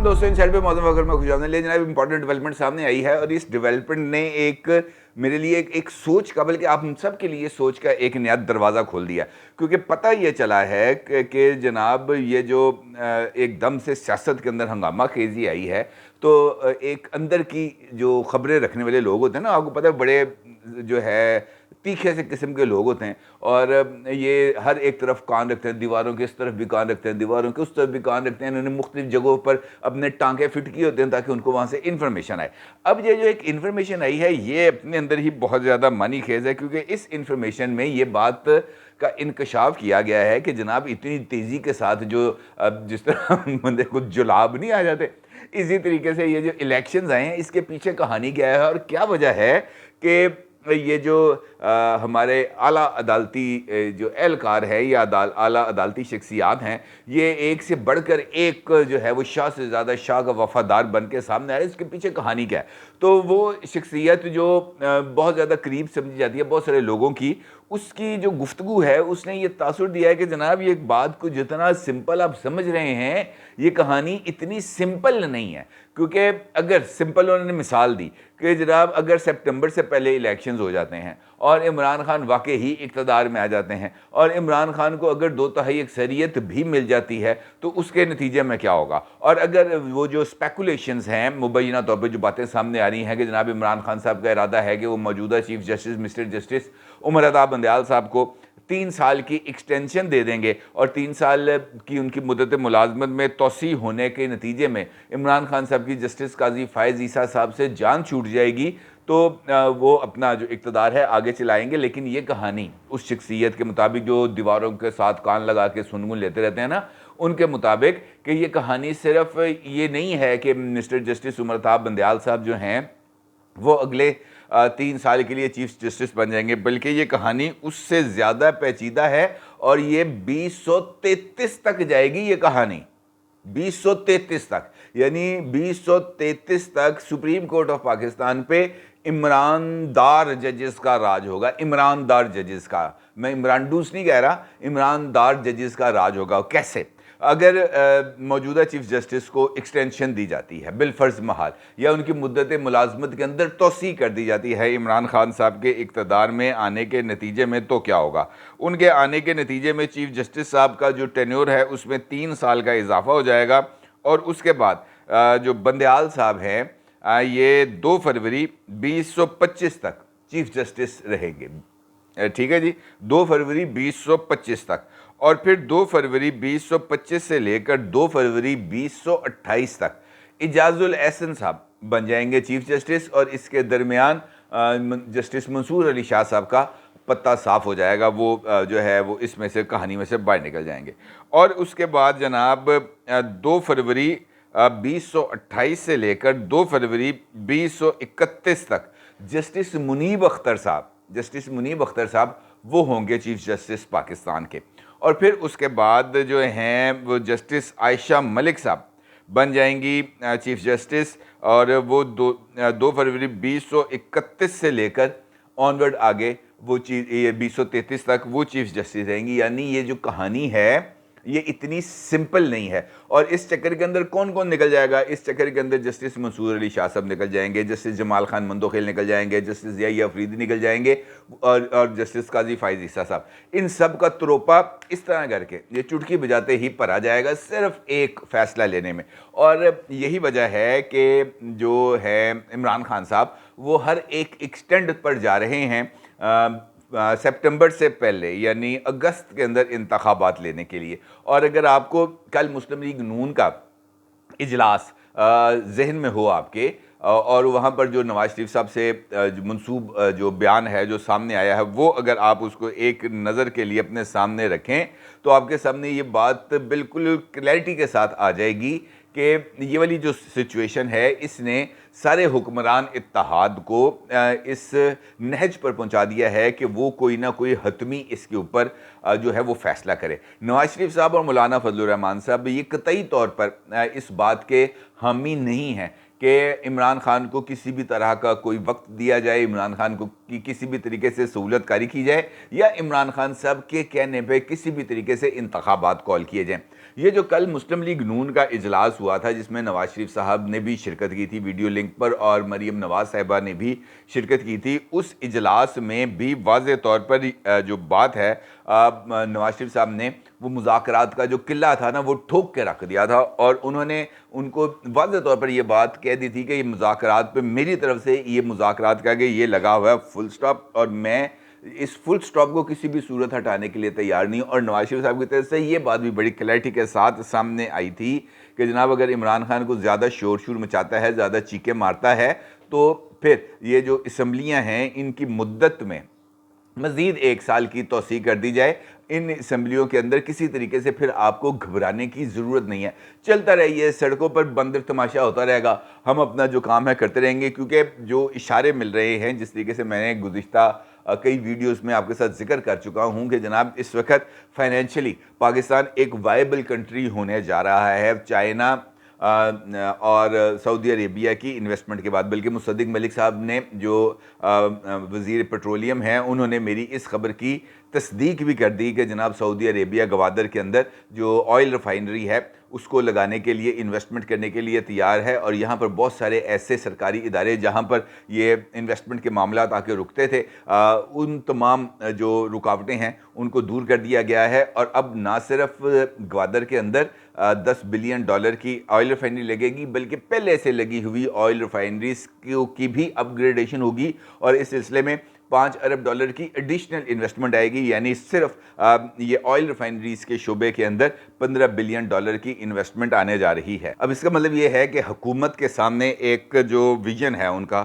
तमाम दोस्तों इन साइड पे मौजूद वगैरह में खुश ले जनाब इंपॉर्टेंट डेवलपमेंट सामने आई है और इस डेवलपमेंट ने एक मेरे लिए एक सोच का बल्कि आप सब के लिए सोच का एक नया दरवाज़ा खोल दिया क्योंकि पता ये चला है कि जनाब ये जो एकदम से सियासत के अंदर हंगामा खेजी आई है तो एक अंदर की जो खबरें रखने वाले लोग होते हैं ना, आपको पता है बड़े जो है तीखे से किस्म के लोग होते हैं और ये हर एक तरफ कान रखते हैं, दीवारों के इस तरफ भी कान रखते हैं, दीवारों के उस तरफ भी कान रखते हैं। इन्होंने मुख्तलिफ जगहों पर अपने टांके फिट किए होते हैं ताकि उनको वहाँ से इन्फॉर्मेशन आए। अब ये जो एक इन्फॉर्मेशन आई है ये अपने अंदर ही बहुत ज़्यादा मानी खेज है क्योंकि इस इन्फॉर्मेशन में ये बात का इंकशाफ किया गया है कि जनाब इतनी तेज़ी के साथ जो जिस तरह बंदे को जुलाब नहीं आ जाते, इसी तरीके से ये जो इलेक्शंस आए हैं इसके पीछे कहानी क्या है और क्या वजह है कि ये जो हमारे आला अदालती जो एहलकार है या आला अदालती शख्सियात हैं, ये एक से बढ़कर एक जो है वो शाह से ज़्यादा शाह का वफादार बन के सामने आ रहा है। इसके पीछे कहानी क्या है? तो वो शख्सियत जो बहुत ज़्यादा करीब समझी जाती है बहुत सारे लोगों की, उसकी जो गुफ्तगू है उसने ये तासुर दिया है कि जनाब ये एक बात को जितना सिंपल आप समझ रहे हैं ये कहानी इतनी सिंपल नहीं है। क्योंकि अगर सिंपल उन्होंने मिसाल दी कि जनाब अगर सितंबर से पहले इलेक्शंस हो जाते हैं और इमरान खान वाकई ही इक़्तिदार में आ जाते हैं और इमरान खान को अगर 2/3 अक्सरियत भी मिल जाती है तो उसके नतीजे में क्या होगा, और अगर वो जो स्पेकुलेशंस हैं मुबैना तौर पर जो बातें सामने आ रही हैं कि जनाब इमरान खान साहब का इरादा है कि वो मौजूदा chief justice mister justice Umar Ata Bandial साहब को 3 साल की एक्सटेंशन दे देंगे और 3 साल की उनकी मुद्दत मुलाजमत में तोसी होने के नतीजे में इमरान खान साहब की जस्टिस काजी फ़ायज़ ईसा साहब से जान छूट जाएगी तो वो अपना जो इक़्तिदार है आगे चलाएंगे। लेकिन ये कहानी उस शख्सियत के मुताबिक जो दीवारों के साथ कान लगा के सुनगुन लेते रहते हैं ना, उनके मुताबिक कि ये कहानी सिर्फ ये नहीं है कि मिस्टर जस्टिस उमर अता बंदयाल साहब जो हैं वो अगले 3 साल के लिए चीफ जस्टिस बन जाएंगे, बल्कि ये कहानी उससे ज़्यादा पेचीदा है और ये 2033 तक जाएगी। ये कहानी 2033 तक, यानी 2033 तक सुप्रीम कोर्ट ऑफ पाकिस्तान पे ईमानदार जजेस का राज होगा। ईमानदार जजेस का, मैं इमरानडूस नहीं कह रहा, ईमानदार जजेस का राज होगा। कैसे? अगर मौजूदा चीफ जस्टिस को एक्सटेंशन दी जाती है बिलफर्ज महाल या उनकी मुद्दत मुलाजमत के अंदर तोसी कर दी जाती है इमरान खान साहब के इक़्तिदार में आने के नतीजे में, तो क्या होगा? उनके आने के नतीजे में चीफ जस्टिस साहब का जो टेन्योर है उसमें 3 साल का इजाफा हो जाएगा और उसके बाद जो बंदयाल साहब हैं ये 2 फरवरी 2025 तक चीफ जस्टिस रहेंगे। ठीक है जी, 2 फरवरी 2025 तक, और फिर 2 फरवरी 2025 से लेकर 2 फरवरी 2028 तक इजाजुल एहसन साहब बन जाएंगे चीफ जस्टिस और इसके दरमियान जस्टिस मंसूर अली शाह साहब का पत्ता साफ हो जाएगा। वो जो है वो इसमें से कहानी में से बाहर निकल जाएंगे। और उसके बाद जनाब 2 फरवरी 2028 से लेकर 2 फरवरी 2031 तक जस्टिस मुनीब अख्तर साहब वो होंगे चीफ जस्टिस पाकिस्तान के। और फिर उसके बाद जो हैं वो जस्टिस आयशा मलिक साहब बन जाएंगी चीफ जस्टिस और वो 2 फरवरी 2031 से लेकर ऑनवर्ड आगे वो ये 2033 तक वो चीफ जस्टिस रहेंगी। यानी ये जो कहानी है ये इतनी सिंपल नहीं है। और इस चक्कर के अंदर कौन कौन निकल जाएगा? इस चक्कर के अंदर जस्टिस मंसूर अली शाह साहब निकल जाएंगे, जस्टिस जमाल खान मंदोखेल निकल जाएंगे, जस्टिस ज़िया अफरीदी निकल जाएंगे और जस्टिस काजी फ़ायज़ ईसा साहब। इन सब का त्रोपा इस तरह करके ये चुटकी बजाते ही परा जाएगा सिर्फ एक फ़ैसला लेने में। और यही वजह है कि जो है इमरान खान साहब वो हर एक एक्सटेंड पर जा रहे हैं सितंबर से पहले यानी अगस्त के अंदर इंतखाबात लेने के लिए। और अगर आपको कल मुस्लिम लीग नून का इजलास जहन में हो आपके और वहाँ पर जो नवाज शरीफ साहब से मंसूब जो बयान है जो सामने आया है वो अगर आप उसको एक नज़र के लिए अपने सामने रखें तो आपके सामने ये बात बिल्कुल क्लैरिटी के साथ आ जाएगी कि ये वाली जो सिचुएशन है इसने सारे हुक्मरान इत्तेहाद को इस नहज पर पहुंचा दिया है कि वो कोई ना कोई हतमी इसके ऊपर जो है वो फ़ैसला करे। नवाज शरीफ साहब और मौलाना फजलुर रहमान साहब ये कतई तौर पर इस बात के हामी नहीं हैं कि इमरान खान को किसी भी तरह का कोई वक्त दिया जाए, इमरान खान को की किसी भी तरीके से सहूलत कारी की जाए या इमरान खान साहब के कहने पे किसी भी तरीके से इंतखाबात कॉल किए जाएँ। ये जो कल मुस्लिम लीग नून का इजलास हुआ था जिसमें नवाज शरीफ साहब ने भी शिरकत की थी वीडियो लिंक पर और मरीम नवाज साहिबा ने भी शिरकत की थी, उस इजलास में भी वाज़े तौर पर जो बात है नवाज शरीफ साहब ने वो मुज़ाकरात का जो किला था ना वो ठोक के रख दिया था और उन्होंने उनको वाज़े तौर पर ये बात कह दी थी कि ये मुज़ाकरात पे मेरी तरफ से ये मुज़ाकरात का कि ये लगा हुआ है फुल स्टॉप और मैं इस फुल स्टॉप को किसी भी सूरत हटाने के लिए तैयार नहीं हूँ। और नवाज शरीफ साहब की तरफ से ये बात भी बड़ी क्लैरिटी के साथ सामने आई थी कि जनाब अगर इमरान खान को ज़्यादा शोर शोर मचाता है, ज़्यादा चीखें मारता है तो फिर ये जो असम्बलियाँ हैं इनकी मुद्दत में मज़ीद 1 साल की तौसीह कर दी जाए। इन असम्बलियों के अंदर किसी तरीके से फिर आपको घबराने की ज़रूरत नहीं है। चलता रहिए, सड़कों पर बंदर तमाशा होता रहेगा, हम अपना जो काम है करते रहेंगे क्योंकि जो इशारे मिल रहे हैं जिस तरीके से मैंने गुज़िश्ता कई वीडियोस में आपके साथ जिक्र कर चुका हूं कि जनाब इस वक्त फाइनेंशियली पाकिस्तान एक वायबल कंट्री होने जा रहा है चाइना और सऊदी अरेबिया की इन्वेस्टमेंट के बाद। बल्कि मुसद्दिक मलिक साहब ने जो वज़ीर पेट्रोलियम हैं उन्होंने मेरी इस खबर की तस्दीक भी कर दी कि जनाब सऊदी अरेबिया गवादर के अंदर जो ऑयल रिफाइनरी है उसको लगाने के लिए इन्वेस्टमेंट करने के लिए तैयार है और यहाँ पर बहुत सारे ऐसे सरकारी इदारे जहाँ पर ये इन्वेस्टमेंट के मामला आके रुकते थे उन तमाम जो रुकावटें हैं उनको दूर कर दिया गया है और अब ना सिर्फ ग्वादर के अंदर $10 बिलियन की ऑयल रिफाइनरी लगेगी बल्कि पहले से लगी हुई ऑयल रिफाइनरीज की भी अपग्रेडेशन होगी और इस सिलसिले में $5 अरब की एडिशनल इन्वेस्टमेंट आएगी। यानी सिर्फ ये ऑयल रिफाइनरीज के शोबे के अंदर $15 बिलियन की इन्वेस्टमेंट आने जा रही है। अब इसका मतलब ये है कि हुकूमत के सामने एक जो विजन है उनका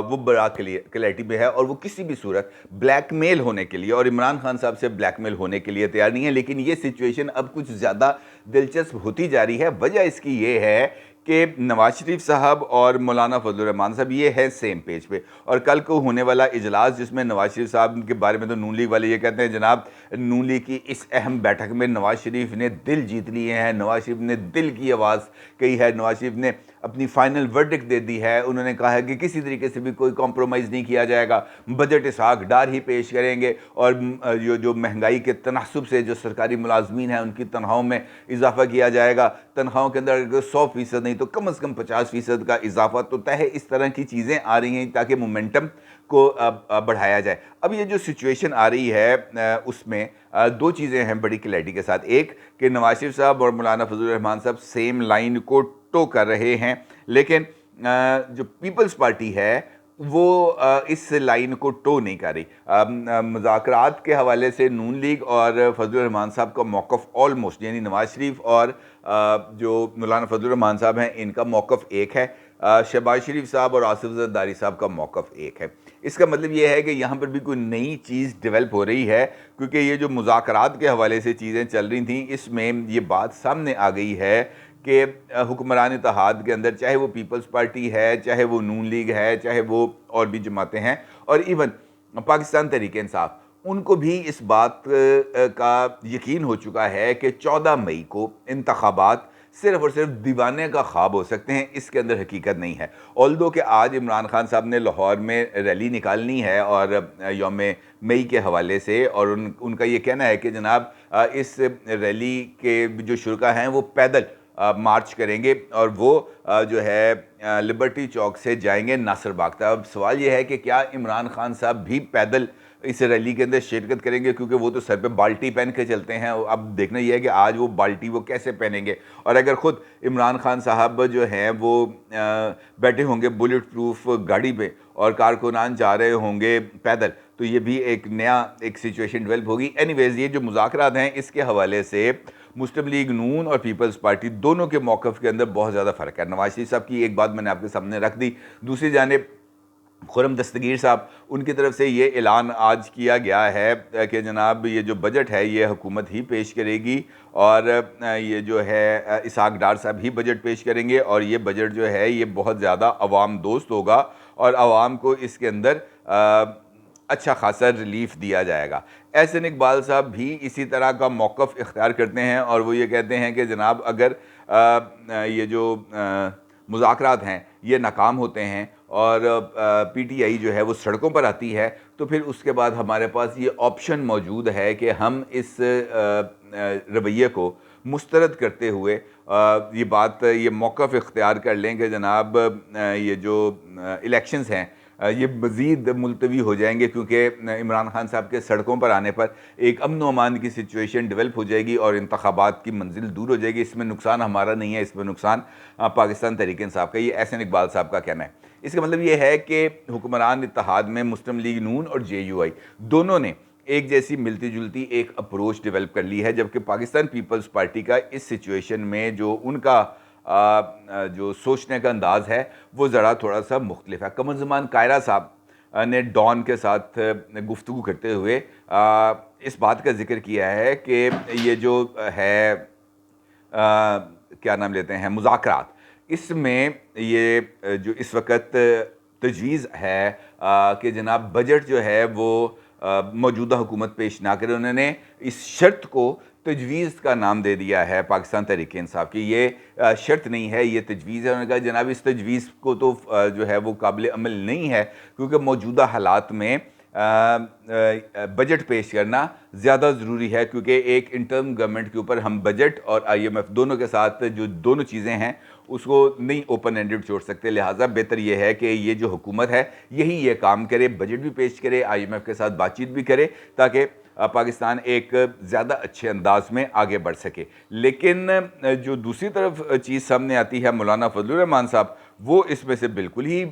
वो बड़ा क्लैरिटी पे है और वो किसी भी सूरत ब्लैकमेल होने के लिए और इमरान खान साहब से ब्लैकमेल होने के लिए तैयार नहीं है। लेकिन ये सिचुएशन अब कुछ ज़्यादा दिलचस्प होती जा रही है। वजह इसकी ये है कि नवाज शरीफ साहब और मौलाना फजल रहमान साहब ये है सेम पेज पे और कल को होने वाला इजलास जिसमें नवाज शरीफ साहब के बारे में तो नून लीग वाले ये कहते हैं जनाब नून लीग की इस अहम बैठक में नवाज शरीफ ने दिल जीत लिए हैं, नवाज शरीफ ने दिल की आवाज़ कही है, नवाज शरीफ ने अपनी फाइनल वर्डिक्ट दे दी है। उन्होंने कहा है कि किसी तरीके से भी कोई कॉम्प्रोमाइज़ नहीं किया जाएगा, बजट इसहाक डार ही पेश करेंगे और जो महंगाई के तनासुब से जो सरकारी मुलाजमीन हैं उनकी तनख्वाहों में इजाफा किया जाएगा। तनख्वाहों के अंदर अगर 100% नहीं तो कम से कम 50% का इजाफा तो तय है। इस तरह की चीज़ें आ रही हैं ताकि मोमेंटम को बढ़ाया जाए। अब ये जो सिचुएशन आ रही है उसमें दो चीज़ें हैं बड़ी क्लैरिटी के साथ। एक कि नवाज शरीफ साहब और मौलाना फजल रहमान साहब सेम लाइन को टो कर रहे हैं लेकिन जो पीपल्स पार्टी है वो इस लाइन को टो नहीं कर रही। मुज़ाकरात के हवाले से नून लीग और फजल रहमान साहब का मौक़िफ़ ऑलमोस्ट यानी नवाज शरीफ और जो मौलाना फजल रहमान साहब हैं इनका मौक़िफ़ एक है, शहबाज शरीफ साहब और आसिफ ज़रदारी साहब का मौक़िफ़ एक है। इसका मतलब ये है कि यहाँ पर भी कोई नई चीज़ डेवलप हो रही है क्योंकि ये जो मुज़ाकरात के हवाले से चीज़ें चल रही थी इसमें ये बात सामने आ गई है कि हुक्मरान इत्तेहाद के अंदर चाहे वो पीपल्स पार्टी है, चाहे वो नून लीग है, चाहे वो और भी जमातें हैं और इवन पाकिस्तान तहरीक इंसाफ, उनको भी इस बात का यकीन हो चुका है कि 14 मई को इंतखाबात सिर्फ और सिर्फ दीवाने का ख्वाब हो सकते हैं, इसके अंदर हकीकत नहीं है। ऑल्दो कि आज इमरान खान साहब ने लाहौर में रैली निकालनी है और यौम मई के हवाले से और उनका ये कहना है कि जनाब इस रैली के जो शुरा हैं वो पैदल मार्च करेंगे और वो जो है लिबर्टी चौक से जाएंगे नासिर बाग तक। अब सवाल ये है कि क्या इमरान खान साहब भी पैदल इस रैली के अंदर शिरकत करेंगे क्योंकि वो तो सर पे बाल्टी पहन के चलते हैं। अब देखना यह है कि आज वो बाल्टी वो कैसे पहनेंगे और अगर ख़ुद इमरान खान साहब जो हैं वो बैठे होंगे बुलेट प्रूफ गाड़ी पे और कारकुनान जा रहे होंगे पैदल तो ये भी एक नया एक सिचुएशन डेवलप होगी। एनीवेज़ ये जो मुज़ाकरात हैं इसके हवाले से मुस्लिम लीग नून और पीपल्स पार्टी दोनों के मौक़िफ़ के अंदर बहुत ज़्यादा फ़र्क है। नवाज शरीफ साहब की एक बात मैंने आपके सामने रख दी, दूसरी जानिब खुर्रम दस्तगीर साहब उनकी तरफ से ये ऐलान आज किया गया है कि जनाब ये जो बजट है ये हुकूमत ही पेश करेगी और ये जो है इसहाक डार साहब ही बजट पेश करेंगे और ये बजट जो है ये बहुत ज़्यादा अवाम दोस्त होगा और आवाम को इसके अंदर अच्छा खासा रिलीफ दिया जाएगा। एहसन इकबाल साहब भी इसी तरह का मौक़िफ़ इख्तियार करते हैं और वो ये कहते हैं कि जनाब अगर ये जो मुज़ाकरात हैं ये नाकाम होते हैं और पीटीआई जो है वो सड़कों पर आती है, तो फिर उसके बाद हमारे पास ये ऑप्शन मौजूद है कि हम इस रवैये को मुस्तरद करते हुए ये मौक़िफ़ इख्तियार कर लें कि जनाब ये जो इलेक्शंस हैं ये मज़ीद मुलतवी हो जाएंगे, क्योंकि इमरान खान साहब के सड़कों पर आने पर एक अमन व अमान की सिचुएशन डेवलप हो जाएगी और इंतखाबात की मंजिल दूर हो जाएगी। इसमें नुकसान हमारा नहीं है, इसमें नुकसान पाकिस्तान तहरीक-ए-इंसाफ का। ये एहसन इकबाल साहब का कहना है। इसका मतलब ये है कि हुक्मरान इत्तेहाद में मुस्लिम लीग नून और JUI दोनों ने एक जैसी मिलती जुलती एक अप्रोच डेवलप कर ली है, जबकि पाकिस्तान पीपल्स पार्टी का इस सिचुएशन में जो उनका जो सोचने का अंदाज़ है वो ज़रा थोड़ा सा मुख्तलिफ है। कमर कायरा साहब ने डॉन के साथ गुफ्तगू करते हुए इस बात का जिक्र किया है कि ये जो है क्या नाम लेते हैं मुज़ाकरात, इसमें ये जो इस वक्त तजवीज़ है कि जनाब बजट जो है वो मौजूदा हुकूमत पेश ना करे, उन्होंने इस शर्त को तजवीज़ का नाम दे दिया है पाकिस्तान तहरीक इंसाफ की। ये शर्त नहीं है, ये तजवीज़ है। उन्होंने कहा जनाब इस तजवीज़ को तो जो है वो काबिल अमल नहीं है, क्योंकि मौजूदा हालात में बजट पेश करना ज़्यादा ज़रूरी है, क्योंकि एक इंटर्म गवर्नमेंट के ऊपर हम बजट और IMF दोनों के साथ जो दोनों चीज़ें हैं उसको नहीं ओपन एंडेड छोड़ सकते। लिहाजा बेहतर ये है कि ये जो हुकूमत है यही ये काम करे, बजट भी पेश करे, IMF के साथ बातचीत भी करे, ताकि पाकिस्तान एक ज़्यादा अच्छे अंदाज में आगे बढ़ सके। लेकिन जो दूसरी तरफ चीज़ सामने आती है, मौलाना फजलुर रहमान साहब वो इसमें से बिल्कुल ही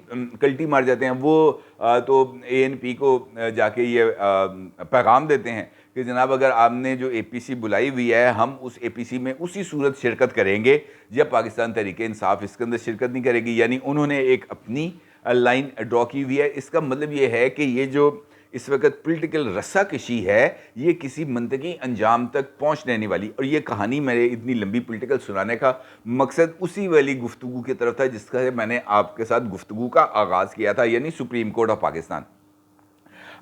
कल्टी मार जाते हैं। वो तो ANP को जाके ये पैगाम देते हैं कि जनाब अगर आपने जो APC बुलाई हुई है, हम उस APC में उसी सूरत शिरकत करेंगे जब पाकिस्तान तहरीक इंसाफ इसके अंदर शिरकत नहीं करेगी। यानी उन्होंने एक अपनी लाइन ड्रॉ की हुई है। इसका मतलब ये है कि ये जो इस वक्त पॉलिटिकल रस्साकशी है ये किसी मंतकी अंजाम तक पहुंचने नहीं वाली। और ये कहानी मेरे इतनी लंबी पॉलिटिकल सुनाने का मकसद उसी वाली गुफ्तगू की तरफ था जिसका मैंने आपके साथ गुफ्तगू का आगाज़ किया था, यानी सुप्रीम कोर्ट ऑफ पाकिस्तान।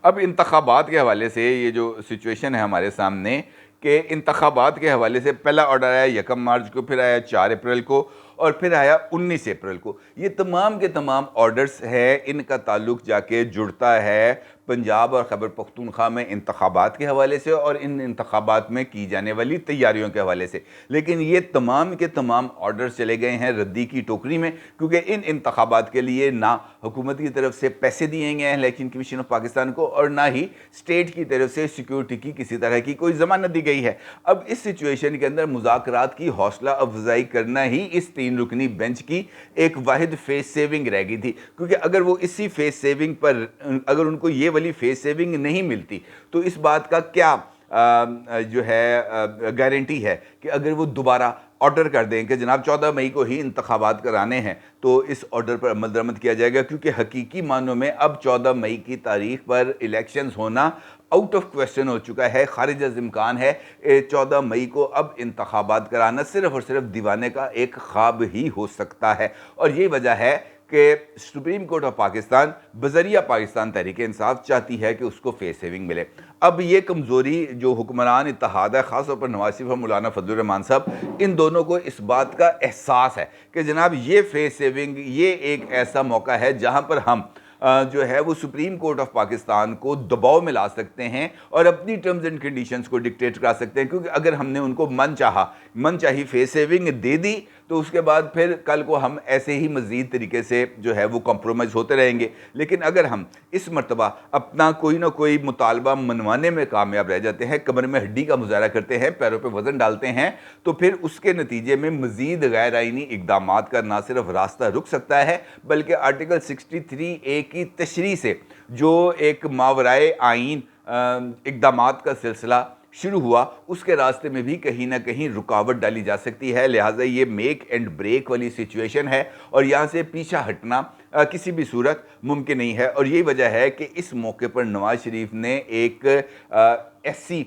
अब इंतखाबात के हवाले से ये जो सिचुएशन है हमारे सामने कि इंतखाबात के हवाले से पहला ऑर्डर आया 1 मार्च को, फिर आया 4 अप्रैल को और फिर आया 19 अप्रैल को। ये तमाम के तमाम ऑर्डर्स हैं, इनका ताल्लुक जाके जुड़ता है पंजाब और खैबर पख्तूनख्वा में इंतखाबात के हवाले से और इन इंतखाबात में की जाने वाली तैयारियों के हवाले से। लेकिन ये तमाम के तमाम ऑर्डर्स चले गए हैं रद्दी की टोकरी में, क्योंकि इन इंतखाबात के लिए ना हुकूमत की तरफ से पैसे दिए गए हैं इलेक्शन कमीशन ऑफ पाकिस्तान को, और ना ही स्टेट की तरफ से सिक्योरिटी की किसी तरह की कोई ज़मानत दी गई है। अब इस सिचुएशन के अंदर मुज़ाकरात की हौसला अफजाई करना ही इस 3 रुकनी बेंच की एक वाहिद फेस सेविंग रह गई थी, क्योंकि अगर वो इसी फेस सेविंग पर अगर उनको ये वाली फेस सेविंग नहीं मिलती तो इस बात का क्या जो है गारंटी है कि अगर वो दोबारा ऑर्डर कर दें कि जनाब 14 मई को ही इंतखाबात कराने हैं तो इस ऑर्डर पर अमल दरामद किया जाएगा। क्योंकि हकीकी मानों में अब 14 मई की तारीख पर इलेक्शंस होना आउट ऑफ क्वेश्चन हो चुका है, खारिज अज़ इम्कान है। 14 मई को अब इंतखाबात कराना सिर्फ़ और सिर्फ दीवाने का एक ख्वाब ही हो सकता है। और यही वजह है कि सुप्रीम कोर्ट ऑफ पाकिस्तान बज़रिया पाकिस्तान तहरीक इंसाफ चाहती है कि उसको फेस सेविंग मिले। अब ये कमज़ोरी जो हुक्मरान इत्तेहाद है, ख़ास तौर पर नवाज शरीफ और मौलाना फजलुर रहमान साहब, इन दोनों को इस बात का एहसास है कि जनाब ये फेस सेविंग ये एक ऐसा मौका है जहाँ पर हम जो है वो सुप्रीम कोर्ट ऑफ पाकिस्तान को दबाव में ला सकते हैं और अपनी टर्म्स एंड कंडीशंस को डिक्टेट करा सकते हैं। क्योंकि अगर हमने उनको मनचाही फेस सेविंग दे दी तो उसके बाद फिर कल को हम ऐसे ही मज़ीद तरीके से जो है वो कॉम्प्रोमाइज़ होते रहेंगे। लेकिन अगर हम इस मरतबा अपना कोई ना कोई मुतालबा मनवाने में कामयाब रह जाते हैं, कमर में हड्डी का मुजाहरा करते हैं, पैरों पर वज़न डालते हैं, तो फिर उसके नतीजे में मज़ीद गैर आइनी इक़दामात का ना सिर्फ रास्ता रुक सकता है बल्कि आर्टिकल 63A की तशरीह से जो एक मावराए आइन इक़दामात का सिलसिला शुरू हुआ उसके रास्ते में भी कहीं ना कहीं रुकावट डाली जा सकती है। लिहाजा ये मेक एंड ब्रेक वाली सिचुएशन है और यहाँ से पीछा हटना किसी भी सूरत मुमकिन नहीं है। और यही वजह है कि इस मौके पर नवाज शरीफ ने एक ऐसी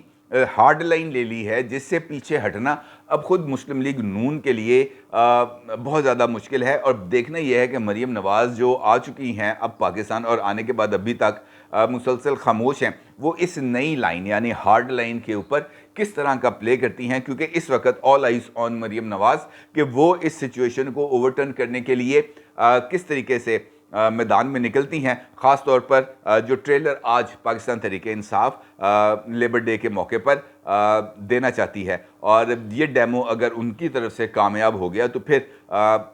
हार्ड लाइन ले ली है जिससे पीछे हटना अब ख़ुद मुस्लिम लीग नून के लिए बहुत ज़्यादा मुश्किल है। और देखना यह है कि मरीम नवाज़ जो आ चुकी हैं अब पाकिस्तान और आने के बाद अभी तक मुसलसल खामोश हैं, वो इस नई लाइन यानी हार्ड लाइन के ऊपर किस तरह का प्ले करती हैं। क्योंकि इस वक्त ऑल आइज़ ऑन मरीम नवाज़ कि वो इस सिचुएशन को ओवरटर्न करने के लिए किस तरीके से मैदान में निकलती हैं, ख़ास तौर पर जो ट्रेलर आज पाकिस्तान तहरीक-ए-इंसाफ लेबर डे के मौके पर देना चाहती है, और ये डेमो अगर उनकी तरफ से कामयाब हो गया तो फिर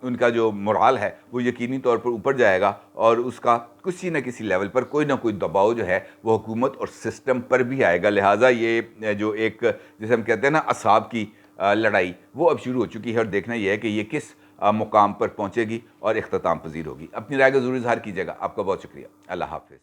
उनका जो मोराल है वो यकीनी तौर पर ऊपर जाएगा, और उसका किसी न किसी लेवल पर कोई ना कोई दबाव जो है वो हुकूमत और सिस्टम पर भी आएगा। लिहाजा ये जो एक, जैसे हम कहते हैं ना, असाब की लड़ाई, वो अब शुरू हो चुकी है, और देखना यह है कि ये किस मुकाम पर पहुँचेगी और इख्तिताम पज़ीर होगी। अपनी राय का ज़रूर इज़हार कीजिएगा। आपका बहुत शुक्रिया। अल्लाह हाफ़िज़।